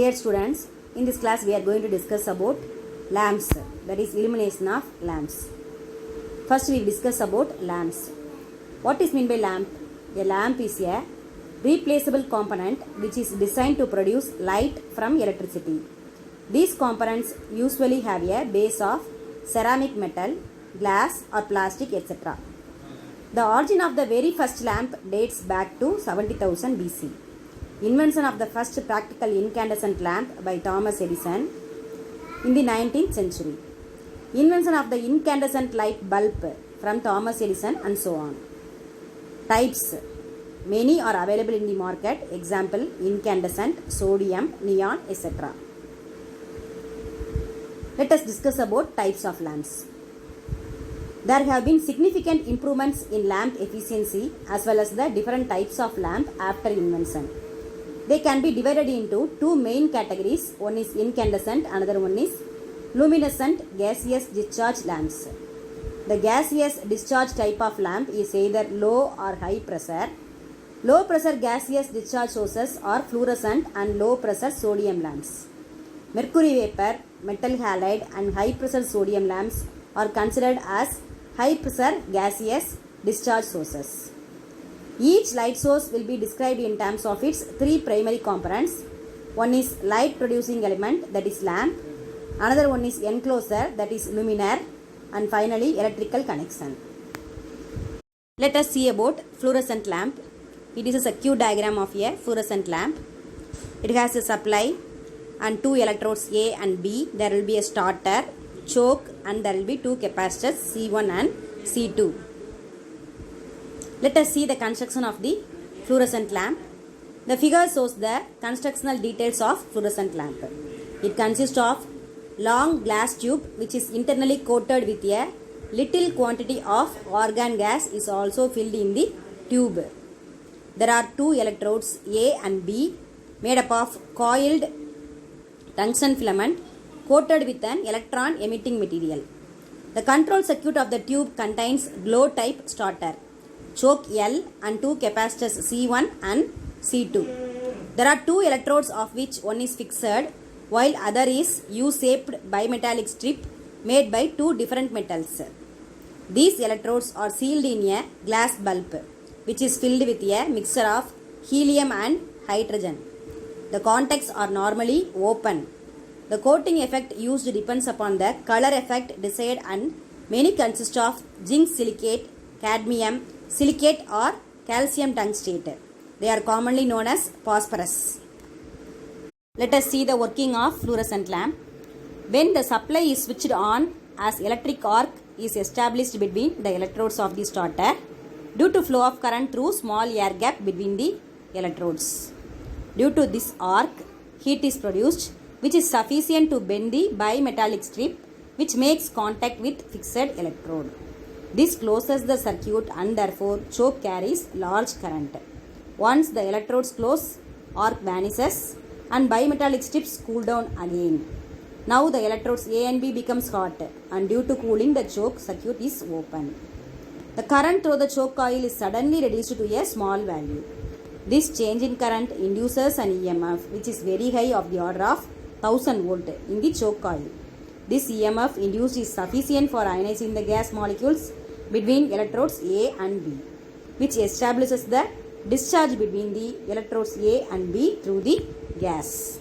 Dear students, in this class we are going to discuss about lamps, that is illumination of lamps. First we discuss about lamps. What is meant by lamp? A lamp is a replaceable component which is designed to produce light from electricity. These components usually have a base of ceramic metal, glass or plastic, etc. The origin of the very first lamp dates back to 70,000 BC. Invention of the first practical incandescent lamp by Thomas Edison in the 19th century. Invention of the incandescent light bulb from Thomas Edison, and so on. Types. Many are available in the market. Example, incandescent, sodium, neon, etc. Let us discuss about types of lamps. There have been significant improvements in lamp efficiency as well as the different types of lamp after invention. They can be divided into two main categories. One is incandescent, another one is luminescent gaseous discharge lamps. The gaseous discharge type of lamp is either low or high pressure. Low pressure gaseous discharge sources are fluorescent and low pressure sodium lamps. Mercury vapor, metal halide and high pressure sodium lamps are considered as high pressure gaseous discharge sources. Each light source will be described in terms of its three primary components. One is light producing element, that is lamp. Another one is enclosure, that is luminaire. And finally electrical connection. Let us see about fluorescent lamp. It is a circuit diagram of a fluorescent lamp. It has a supply and two electrodes A and B. There will be a starter, choke, and there will be two capacitors C1 and C2. Let us see the construction of the fluorescent lamp. The figure shows the constructional details of fluorescent lamp. It consists of long glass tube which is internally coated with a little quantity of argon gas is also filled in the tube. There are two electrodes A and B made up of coiled tungsten filament coated with an electron emitting material. The control circuit of the tube contains glow type starter, choke L and two capacitors C1 and C2. There are two electrodes of which one is fixed while other is U-shaped bimetallic strip made by two different metals. These electrodes are sealed in a glass bulb which is filled with a mixture of helium and hydrogen. The contacts are normally open. The coating effect used depends upon the color effect desired and many consist of zinc silicate, cadmium silicate or calcium tungstate. They are commonly known as phosphorus. Let us see the working of fluorescent lamp. When the supply is switched on, as electric arc is established between the electrodes of the starter due to flow of current through small air gap between the electrodes. Due to this arc, heat is produced which is sufficient to bend the bimetallic strip which makes contact with fixed electrode. This closes the circuit and therefore choke carries large current. Once the electrodes close, arc vanishes and bimetallic strips cool down again. Now the electrodes A and B becomes hot and due to cooling the choke circuit is open. The current through the choke coil is suddenly reduced to a small value. This change in current induces an EMF which is very high of the order of 1000 volt in the choke coil. This EMF induced is sufficient for ionizing the gas molecules between electrodes A and B, which establishes the discharge between the electrodes A and B through the gas.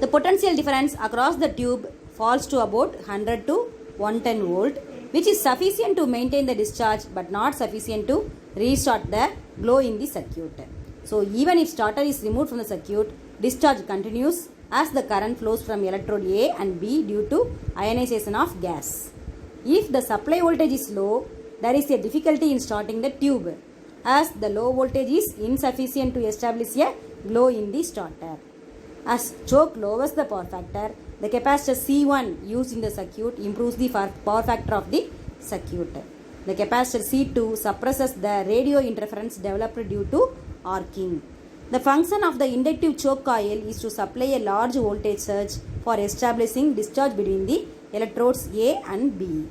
The potential difference across the tube falls to about 100 to 110 volt, which is sufficient to maintain the discharge but not sufficient to restart the glow in the circuit. So even if starter is removed from the circuit, discharge continues as the current flows from electrode A and B due to ionization of gas. If the supply voltage is low, there is a difficulty in starting the tube as the low voltage is insufficient to establish a glow in the starter. As choke lowers the power factor, the capacitor C1 used in the circuit improves the power factor of the circuit. The capacitor C2 suppresses the radio interference developed due to arcing. The function of the inductive choke coil is to supply a large voltage surge for establishing discharge between the electrodes A and B.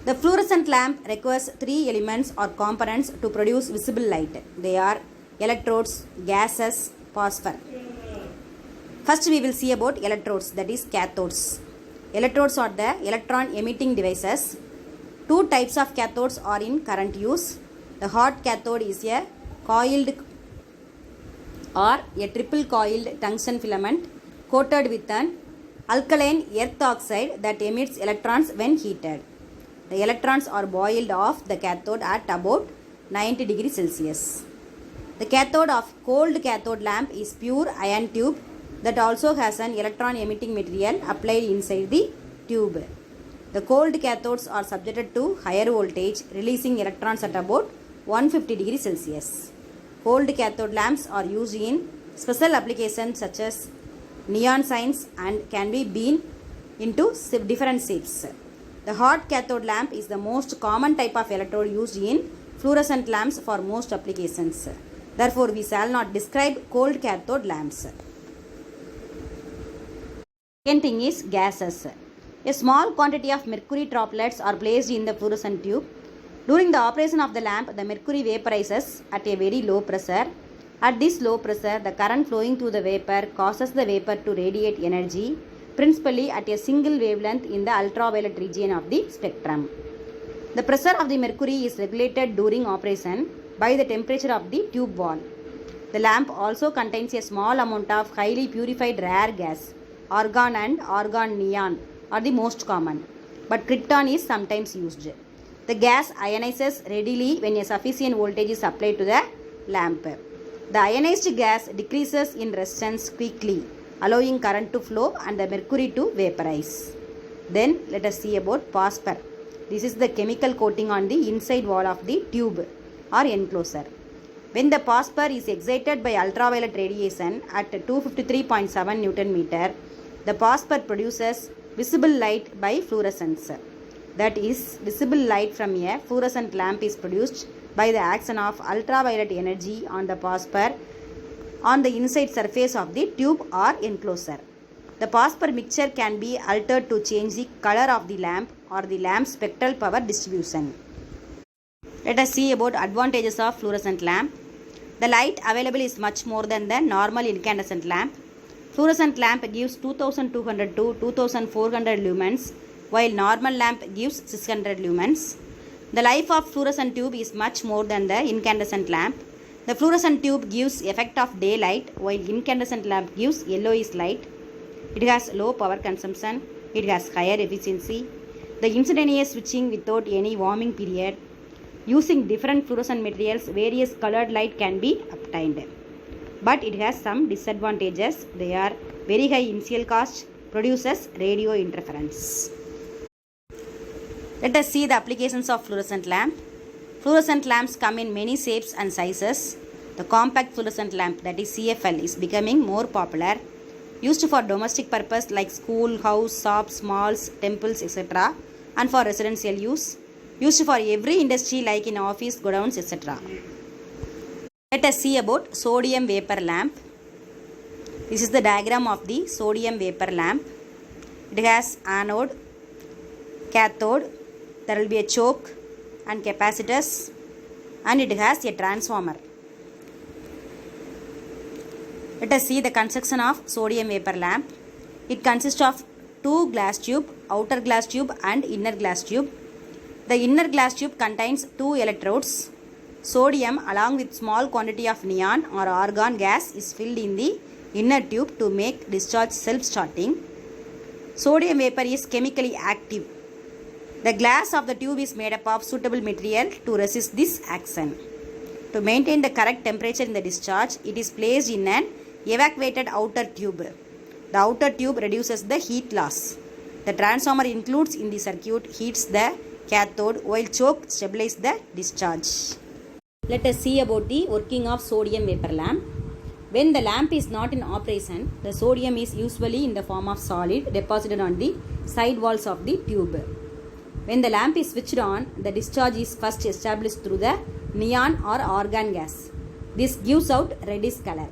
The fluorescent lamp requires three elements or components to produce visible light. They are electrodes, gases, phosphor. First we will see about electrodes, that is cathodes. Electrodes are the electron emitting devices. Two types of cathodes are in current use. The hot cathode is a coiled or a triple coiled tungsten filament coated with an alkaline earth oxide that emits electrons when heated. The electrons are boiled off the cathode at about 90 degrees Celsius. The cathode of cold cathode lamp is pure iron tube that also has an electron emitting material applied inside the tube. The cold cathodes are subjected to higher voltage, releasing electrons at about 150 degrees Celsius. Cold cathode lamps are used in special applications such as neon signs and can be been into different shapes. The hot cathode lamp is the most common type of electrode used in fluorescent lamps for most applications. Therefore, we shall not describe cold cathode lamps. Second thing is gases. A small quantity of mercury droplets are placed in the fluorescent tube. During the operation of the lamp, the mercury vaporizes at a very low pressure. At this low pressure, the current flowing through the vapor causes the vapor to radiate energy, principally at a single wavelength in the ultraviolet region of the spectrum. The pressure of the mercury is regulated during operation by the temperature of the tube wall. The lamp also contains a small amount of highly purified rare gas. Argon and argon neon are the most common, but krypton is sometimes used. The gas ionizes readily when a sufficient voltage is applied to the lamp. The ionized gas decreases in resistance quickly, allowing current to flow and the mercury to vaporize. Then let us see about phosphor. This is the chemical coating on the inside wall of the tube or enclosure. When the phosphor is excited by ultraviolet radiation at 253.7 Newton meter, the phosphor produces visible light by fluorescence. That is, visible light from a fluorescent lamp is produced by the action of ultraviolet energy on the phosphor on the inside surface of the tube or enclosure. The phosphor mixture can be altered to change the color of the lamp or the lamp's spectral power distribution. Let us see about advantages of fluorescent lamp. The light available is much more than the normal incandescent lamp. Fluorescent lamp gives 2200 to 2400 lumens, while normal lamp gives 600 lumens. The life of fluorescent tube is much more than the incandescent lamp. The fluorescent tube gives effect of daylight, while incandescent lamp gives yellowish light. It has low power consumption. It has higher efficiency. The instantaneous switching without any warming period. Using different fluorescent materials, various colored light can be obtained. But it has some disadvantages. They are very high initial cost, produces radio interference. Let us see the applications of fluorescent lamp. Fluorescent lamps come in many shapes and sizes. The compact fluorescent lamp, that is CFL, is becoming more popular. Used for domestic purpose like school, house, shops, malls, temples, etc. and for residential use. Used for every industry like in office, godowns, etc. Let us see about sodium vapor lamp. This is the diagram of the sodium vapor lamp. It has anode, cathode, there will be a choke and capacitors, and it has a transformer. Let us see the construction of sodium vapor lamp. It consists of two glass tube, outer glass tube and inner glass tube. The inner glass tube contains two electrodes. Sodium along with small quantity of neon or argon gas is filled in the inner tube to make discharge self-starting. Sodium vapor is chemically active. The glass of the tube is made up of suitable material to resist this action. To maintain the correct temperature in the discharge, it is placed in an evacuated outer tube. The outer tube reduces the heat loss. The transformer includes in the circuit heats the cathode while choke stabilizes the discharge. Let us see about the working of sodium vapor lamp. When the lamp is not in operation, the sodium is usually in the form of solid deposited on the side walls of the tube. When the lamp is switched on, the discharge is first established through the neon or argon gas. This gives out reddish color.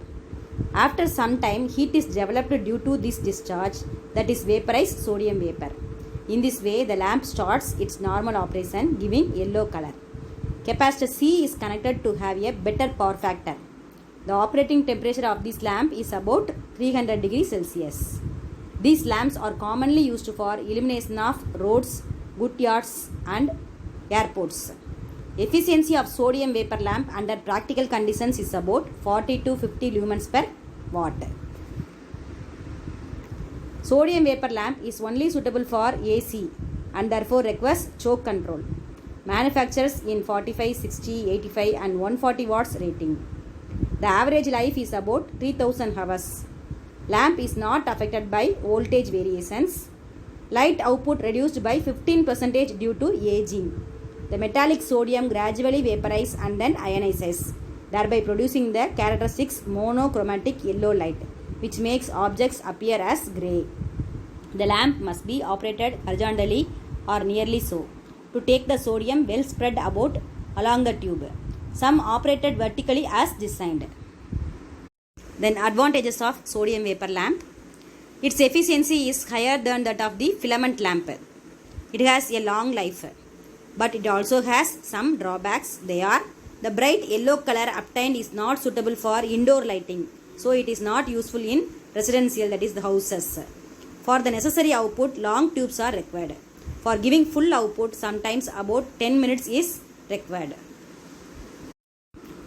After some time, heat is developed due to this discharge, that is vaporized sodium vapor. In this way, the lamp starts its normal operation, giving yellow color. Capacitor C is connected to have a better power factor. The operating temperature of this lamp is about 300 degrees Celsius. These lamps are commonly used for illumination of roads, goodyards and airports. Efficiency of sodium vapor lamp under practical conditions is about 40 to 50 lumens per watt. Sodium vapor lamp is only suitable for AC and therefore requires choke control. Manufactures in 45, 60, 85 and 140 watts rating. The average life is about 3000 hours. Lamp is not affected by voltage variations. Light output reduced by 15% due to aging. The metallic sodium gradually vaporizes and then ionizes, thereby producing the characteristic monochromatic yellow light, which makes objects appear as grey. The lamp must be operated horizontally or nearly so, to take the sodium well spread about along the tube. Some operated vertically as designed. Then advantages of sodium vapor lamp. Its efficiency is higher than that of the filament lamp. It has a long life, but it also has some drawbacks. They are: the bright yellow color obtained is not suitable for indoor lighting, so it is not useful in residential, that is the houses. For the necessary output, long tubes are required. For giving full output, sometimes about 10 minutes is required.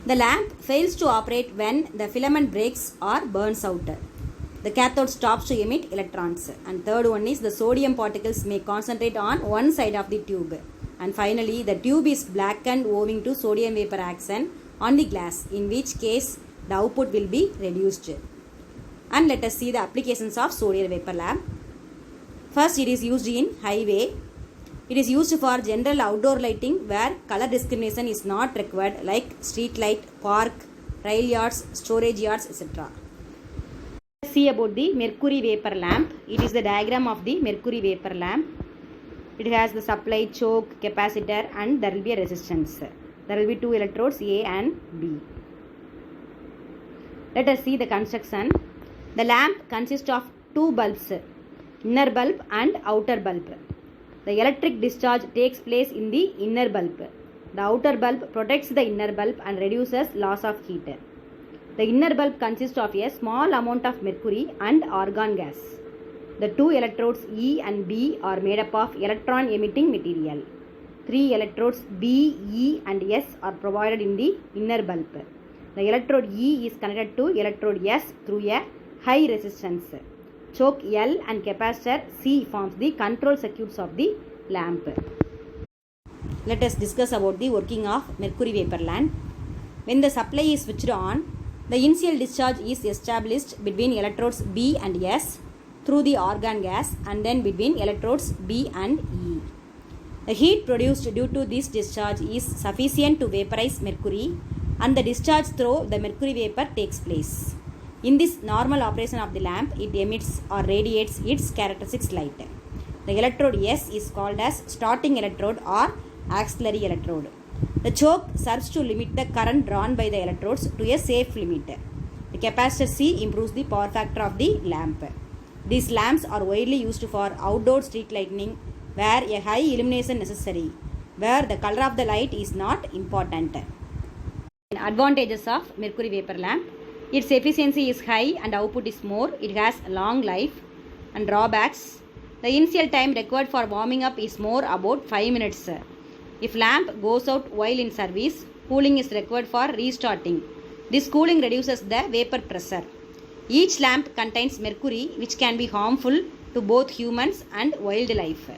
The lamp fails to operate when the filament breaks or burns out. The cathode stops to emit electrons. And third one is the sodium particles may concentrate on one side of the tube. And finally, the tube is blackened owing to sodium vapor action on the glass, in which case the output will be reduced. And let us see the applications of sodium vapor lamp. First, it is used in highway. It is used for general outdoor lighting where color discrimination is not required, like street light, park, rail yards, storage yards, etc. Let's see about the mercury vapor lamp. It is the diagram of the mercury vapor lamp. It has the supply, choke, capacitor and there will be a resistance. There will be two electrodes A and B. Let us see the construction. The lamp consists of two bulbs, inner bulb and outer bulb. The electric discharge takes place in the inner bulb. The outer bulb protects the inner bulb and reduces loss of heat. The inner bulb consists of a small amount of mercury and argon gas. The two electrodes E and B are made up of electron emitting material. Three electrodes B, E and S are provided in the inner bulb. The electrode E is connected to electrode S through a high resistance. Choke L and capacitor C forms the control circuits of the lamp. Let us discuss about the working of mercury vapor lamp. When the supply is switched on, the initial discharge is established between electrodes B and S through the argon gas and then between electrodes B and E. The heat produced due to this discharge is sufficient to vaporize mercury and the discharge through the mercury vapor takes place. In this normal operation of the lamp, it emits or radiates its characteristic light. The electrode S is called as starting electrode or auxiliary electrode. The choke serves to limit the current drawn by the electrodes to a safe limit. The capacitor C improves the power factor of the lamp. These lamps are widely used for outdoor street lighting where a high illumination is necessary, where the color of the light is not important. Advantages of mercury vapor lamp. Its efficiency is high and output is more. It has a long life. And drawbacks. The initial time required for warming up is more, about 5 minutes. If lamp goes out while in service, cooling is required for restarting. This cooling reduces the vapor pressure. Each lamp contains mercury which can be harmful to both humans and wildlife.